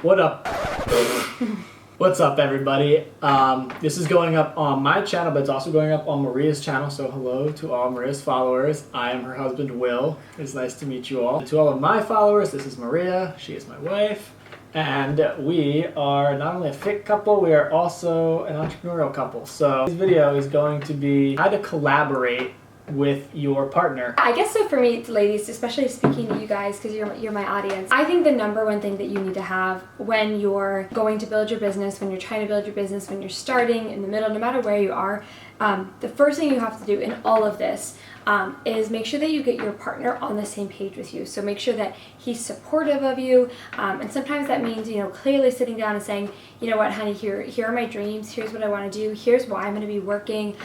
What up? What's up, everybody? This is going up on my channel, but it's also going up on Maria's channel. So hello to all Maria's followers. I am her husband, Will. It's nice to meet you all. To all of my followers, this is Maria. She is my wife. And we are not only a fit couple, we are also an entrepreneurial couple. So this video is going to be how to collaborate with your partner. I guess so for me, ladies, especially speaking to you guys because you're my audience. I think the number one thing that you need to have when you're going to build your business, when you're trying to build your business, when you're starting, in the middle, no matter where you are, the first thing you have to do in all of this is make sure that you get your partner on the same page with you. So make sure that he's supportive of you, and sometimes that means, clearly sitting down and saying, you know what, honey, here are my dreams, here's what I want to do, here's why I'm going to be working,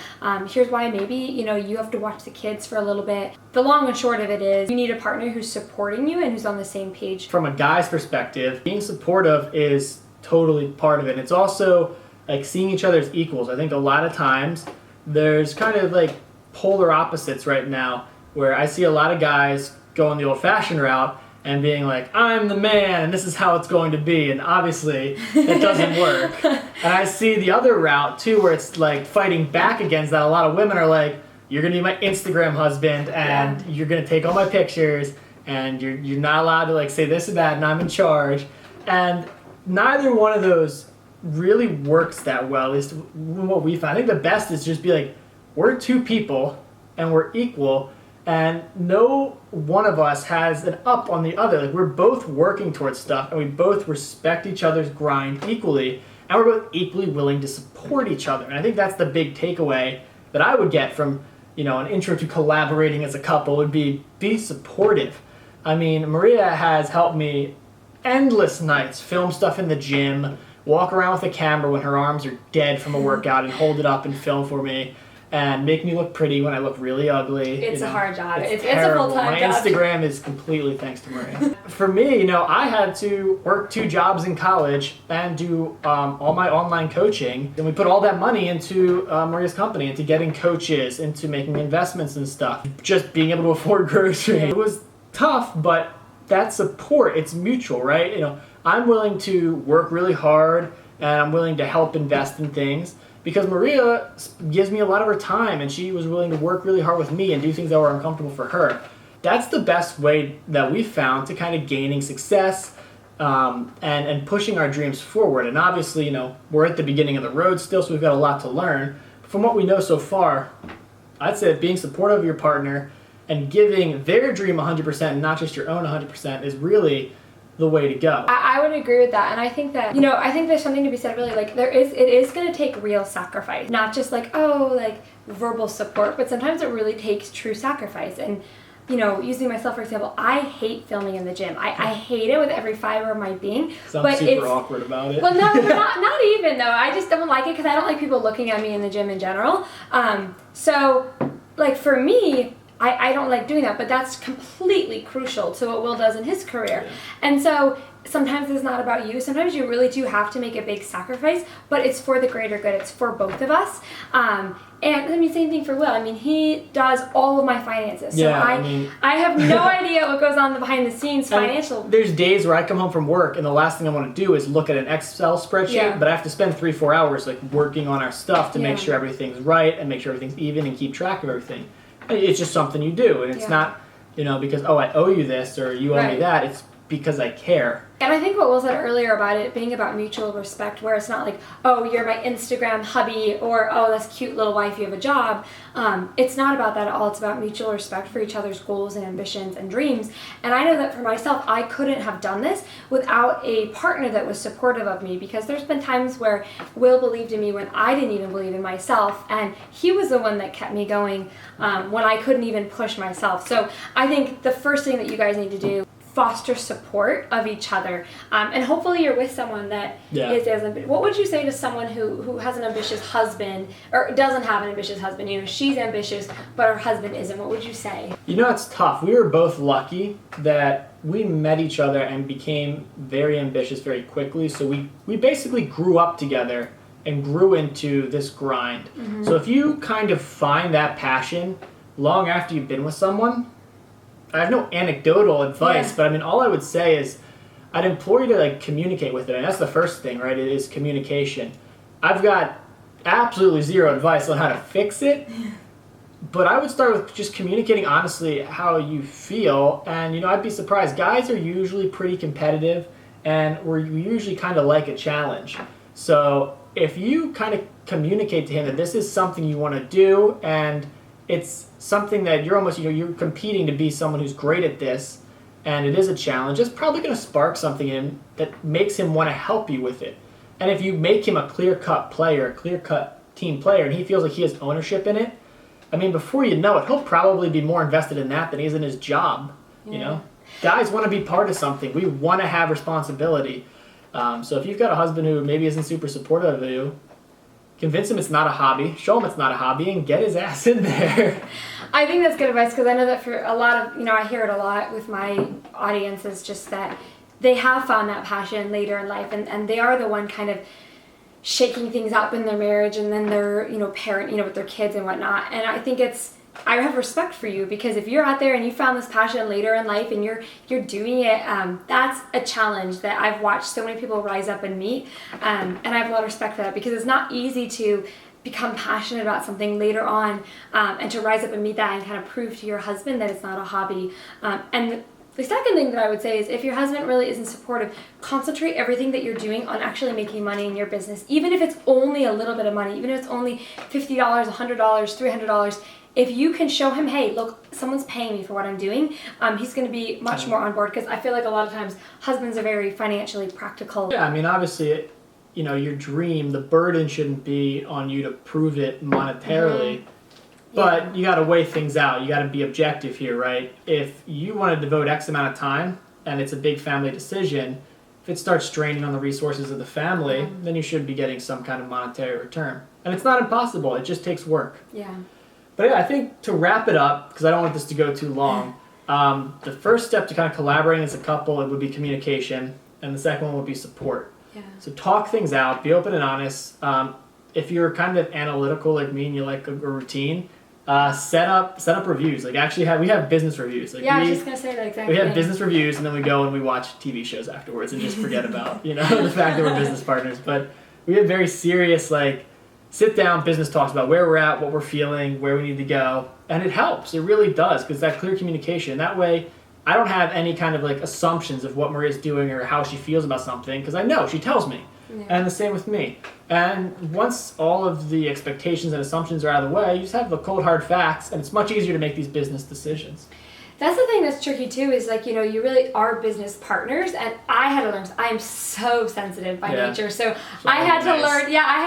here's why maybe, you have to watch the kids for a little bit. The long and short of it is you need a partner who's supporting you and who's on the same page. From a guy's perspective, being supportive is totally part of it. It's also like seeing each other as equals. I think a lot of times there's kind of like polar opposites right now, where I see a lot of guys going the old-fashioned route and being like, I'm the man and this is how it's going to be, and obviously it doesn't work. And I see the other route too, where it's like fighting back against that. A lot of women are like, you're gonna be my Instagram husband and you're gonna take all my pictures and you're not allowed to like say this or that and I'm in charge. And neither one of those really works that well, at least what we find. I think the best is just be like, we're two people and we're equal, and no one of us has an up on the other. Like, we're both working towards stuff and we both respect each other's grind equally, and we're both equally willing to support each other. And I think that's the big takeaway that I would get from, an intro to collaborating as a couple would be supportive. I mean, Maria has helped me endless nights film stuff in the gym, walk around with a camera when her arms are dead from a workout and hold it up and film for me, and make me look pretty when I look really ugly. It's a hard job. It's a terrible. full-time job. My Instagram is completely thanks to Maria. For me, I had to work 2 jobs in college and do all my online coaching. And we put all that money into Maria's company, into getting coaches, into making investments and stuff. Just being able to afford groceries. It was tough, but that support, it's mutual, right? I'm willing to work really hard and I'm willing to help invest in things because Maria gives me a lot of her time and she was willing to work really hard with me and do things that were uncomfortable for her. That's the best way that we've found to kind of gaining success and pushing our dreams forward. And obviously, we're at the beginning of the road still, so we've got a lot to learn. From what we know so far, I'd say that being supportive of your partner and giving their dream 100% and not just your own 100% is really the way to go. I would agree with that, and I think that, I think there's something to be said really, like, it is going to take real sacrifice, not just like, verbal support, but sometimes it really takes true sacrifice. And using myself for example, I hate filming in the gym. I hate it with every fiber of my being. Sounds super awkward about it. Well, no, not even though. I just don't like it because I don't like people looking at me in the gym in general. So like for me, I don't like doing that, but that's completely crucial to what Will does in his career. Yeah. And so sometimes it's not about you. Sometimes you really do have to make a big sacrifice, but it's for the greater good. It's for both of us. And same thing for Will. He does all of my finances. So I have no idea what goes on behind the scenes financial. There's days where I come home from work and the last thing I want to do is look at an Excel spreadsheet, but I have to spend 3-4 hours like working on our stuff to make sure everything's right and make sure everything's even and keep track of everything. It's just something you do, and it's not, because, I owe you this or you owe me that. It's because I care. And I think what Will said earlier about it being about mutual respect, where it's not like, oh, you're my Instagram hubby, or oh, that's cute little wife, you have a job. It's not about that at all. It's about mutual respect for each other's goals and ambitions and dreams. And I know that for myself, I couldn't have done this without a partner that was supportive of me, because there's been times where Will believed in me when I didn't even believe in myself, and he was the one that kept me going when I couldn't even push myself. So I think the first thing that you guys need to do, foster support of each other, and hopefully you're with someone that is as ambitious. What would you say to someone who has an ambitious husband or doesn't have an ambitious husband? She's ambitious but her husband isn't. What would you say? It's tough. We were both lucky that we met each other and became very ambitious very quickly. So we basically grew up together and grew into this grind. Mm-hmm. So if you kind of find that passion long after you've been with someone, I have no anecdotal advice, but all I would say is I'd implore you to like communicate with it. And that's the first thing, right? It is communication. I've got absolutely zero advice on how to fix it, but I would start with just communicating honestly how you feel. And, you know, I'd be surprised. Guys are usually pretty competitive, and we usually kind of like a challenge. So if you kind of communicate to him that this is something you want to do, and it's something that you're almost, you know, you're competing to be someone who's great at this, and it is a challenge, it's probably going to spark something in him that makes him want to help you with it. And if you make him a clear-cut player, a clear-cut team player, and he feels like he has ownership in it, I mean, before you know it, he'll probably be more invested in that than he is in his job, you know? Guys want to be part of something. We want to have responsibility. So if you've got a husband who maybe isn't super supportive of you, convince him it's not a hobby, show him it's not a hobby, and get his ass in there. I think that's good advice, because I know that for a lot of, you know, I hear it a lot with my audience, is just that they have found that passion later in life, and they are the one kind of shaking things up in their marriage, and then they're, you know, parent, you know, with their kids and whatnot. And I think I have respect for you, because if you're out there and you found this passion later in life and you're doing it, that's a challenge that I've watched so many people rise up and meet, and I have a lot of respect for that, because it's not easy to become passionate about something later on, and to rise up and meet that and kind of prove to your husband that it's not a hobby. And the second thing that I would say is, if your husband really isn't supportive, concentrate everything that you're doing on actually making money in your business. Even if it's only a little bit of money, even if it's only $50, $100, $300, if you can show him, hey, look, someone's paying me for what I'm doing, he's going to be much more on board, because I feel like a lot of times husbands are very financially practical. Yeah, I mean, obviously, you know, your dream, the burden shouldn't be on you to prove it monetarily. Mm-hmm. But you got to weigh things out. You got to be objective here, right? If you want to devote X amount of time and it's a big family decision, if it starts straining on the resources of the family, then you should be getting some kind of monetary return. And it's not impossible. It just takes work. Yeah. But yeah, I think to wrap it up, because I don't want this to go too long, the first step to kind of collaborating as a couple, it would be communication. And the second one would be support. Yeah. So talk things out. Be open and honest. If you're kind of analytical like me and you like a routine, set up reviews. Like, actually we have business reviews. Like, I was just gonna say that exactly. We have business reviews, and then we go and we watch TV shows afterwards and just forget about, you know, the fact that we're business partners. But we have very serious, like, sit down business talks about where we're at, what we're feeling, where we need to go, and it helps. It really does, because that clear communication. That way, I don't have any kind of like assumptions of what Maria's doing or how she feels about something, because I know she tells me. Yeah. And the same with me. And once all of the expectations and assumptions are out of the way, you just have the cold hard facts, and it's much easier to make these business decisions. That's the thing that's tricky too, is like, you know, you really are business partners, and I had to learn, I am so sensitive by nature, so I had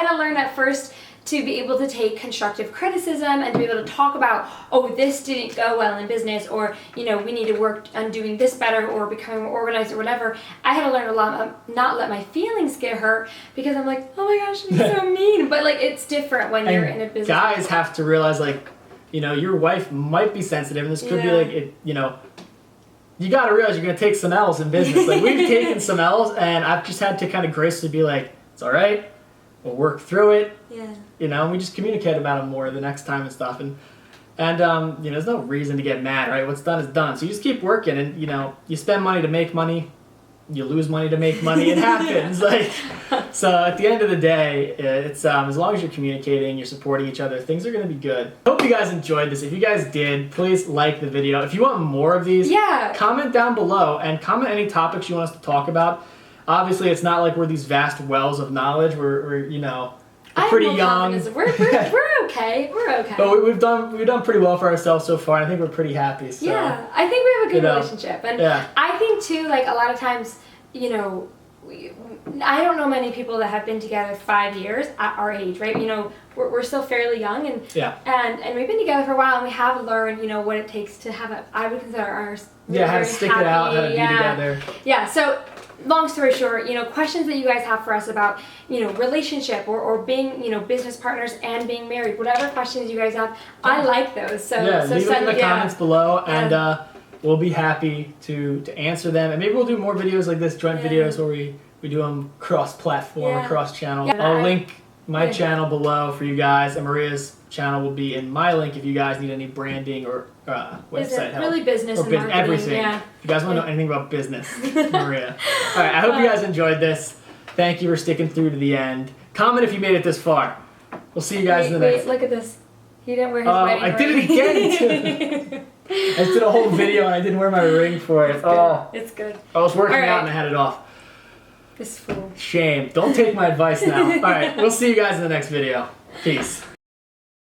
to learn at first to be able to take constructive criticism and to be able to talk about, oh, this didn't go well in business, or, you know, we need to work on doing this better, or becoming more organized, or whatever. I had to learn a lot, not let my feelings get hurt, because I'm like, oh my gosh, she's so mean. But like, it's different when you're in a business. Guys have to realize, like, you know, your wife might be sensitive, and this could be like, it, you know, you got to realize you're going to take some L's in business. Like, we've taken some L's, and I've just had to kind of gracefully be like, it's all right. We'll work through it. Yeah. You know, and we just communicate about it more the next time and stuff. And you know, there's no reason to get mad, right? What's done is done. So you just keep working, and, you know, you spend money to make money. You lose money to make money. It happens. Like, so at the end of the day, it's as long as you're communicating, you're supporting each other, things are going to be good. Hope you guys enjoyed this. If you guys did, please like the video. If you want more of these, comment down below and comment any topics you want us to talk about. Obviously, it's not like we're these vast wells of knowledge. We're you know, we're pretty young. We're okay. We're okay. But we've done pretty well for ourselves so far. And I think we're pretty happy. So, yeah, I think we have a good relationship, and I think too, like, a lot of times, you know, I don't know many people that have been together 5 years at our age, right? You know, we're still fairly young, and and we've been together for a while, and we have learned, you know, what it takes to have I would consider ours how to stick it out, how to be together. Yeah, so. Long story short, you know, questions that you guys have for us about, you know, relationship or being, you know, business partners and being married, whatever questions you guys have, I like those. So leave them in the comments below, and we'll be happy to answer them. And maybe we'll do more videos like this, joint videos where we do them cross-platform, cross-channel. I'll link my Yeah. channel below for you guys, and Maria's channel will be in my link if you guys need any branding or website help. Really business Or and marketing. everything. Yeah. If you guys want to know anything about business, Maria. All right, I hope you guys enjoyed this. Thank you for sticking through to the end. Comment if you made it this far. We'll see you guys in the next. Wait, look at this. He didn't wear his wedding ring. I did it again, too. I just did a whole video and I didn't wear my ring for it. It's good. I was working All right. out and I had it off. This fool. Shame. Don't take my advice now. All right, we'll see you guys in the next video. Peace.